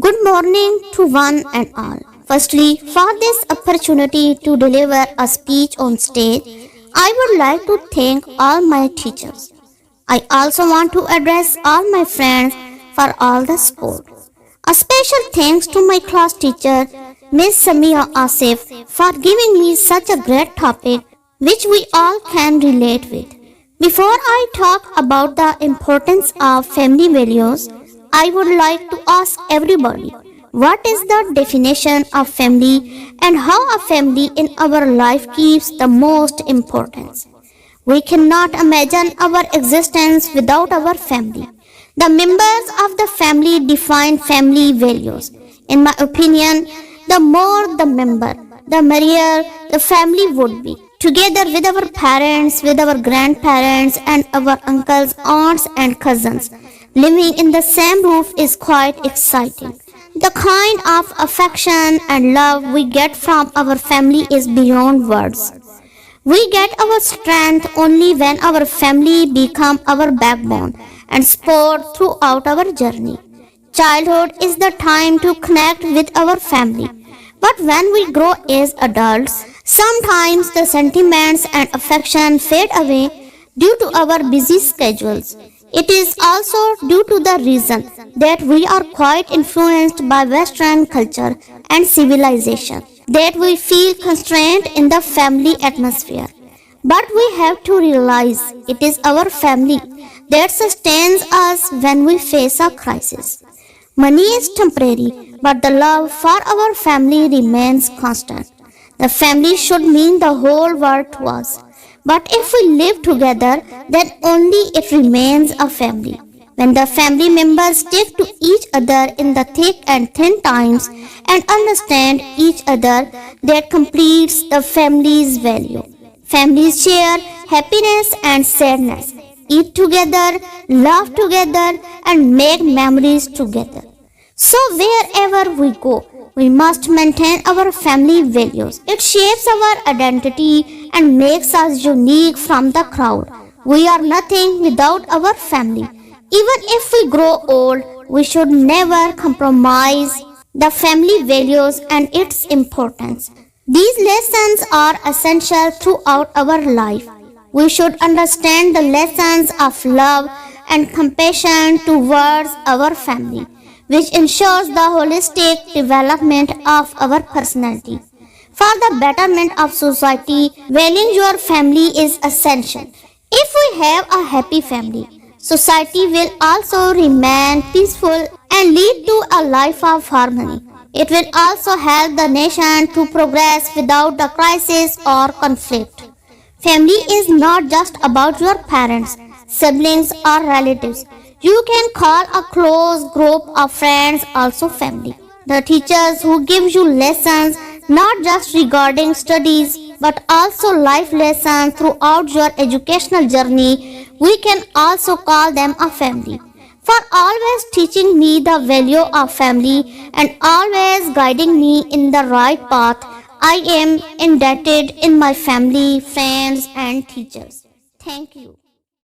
Good morning to one and all. Firstly, for this opportunity to deliver a speech on stage, I would like to thank all my teachers. I also want to address all my friends for all the support. A special thanks to my class teacher, Miss Samia Asif, for giving me such a great topic which we all can relate with. Before I talk about the importance of family values, I would like to ask everybody, what is the definition of family and how a family in our life keeps the most importance? We cannot imagine our existence without our family. The members of the family define family values. In my opinion, the more the member, the merrier the family would be. Together with our parents, with our grandparents and our uncles, aunts and cousins, living in the same roof is quite exciting. The kind of affection and love we get from our family is beyond words. We get our strength only when our family become our backbone and support throughout our journey. Childhood is the time to connect with our family. But when we grow as adults, sometimes the sentiments and affection fade away due to our busy schedules. It is also due to the reason that we are quite influenced by Western culture and civilization, that we feel constrained in the family atmosphere. But we have to realize it is our family that sustains us when we face a crisis. Money is temporary, but the love for our family remains constant. The family should mean the whole world to us. But if we live together, then only it remains a family. When the family members stick to each other in the thick and thin times and understand each other, that completes the family's value. Families share happiness and sadness, eat together, laugh together, and make memories together. So wherever we go, we must maintain our family values. It shapes our identity and makes us unique from the crowd. We are nothing without our family. Even if we grow old, we should never compromise the family values and its importance. These lessons are essential throughout our life. We should understand the lessons of love and compassion towards our family, which ensures the holistic development of our personality. For the betterment of society, valuing your family is essential. If we have a happy family, society will also remain peaceful and lead to a life of harmony. It will also help the nation to progress without the crisis or conflict. Family is not just about your parents, siblings or relatives. You can call a close group of friends also family. The teachers who give you lessons not just regarding studies but also life lessons throughout your educational journey, we can also call them a family. For always teaching me the value of family and always guiding me in the right path, I am indebted in my family, friends and teachers. Thank you.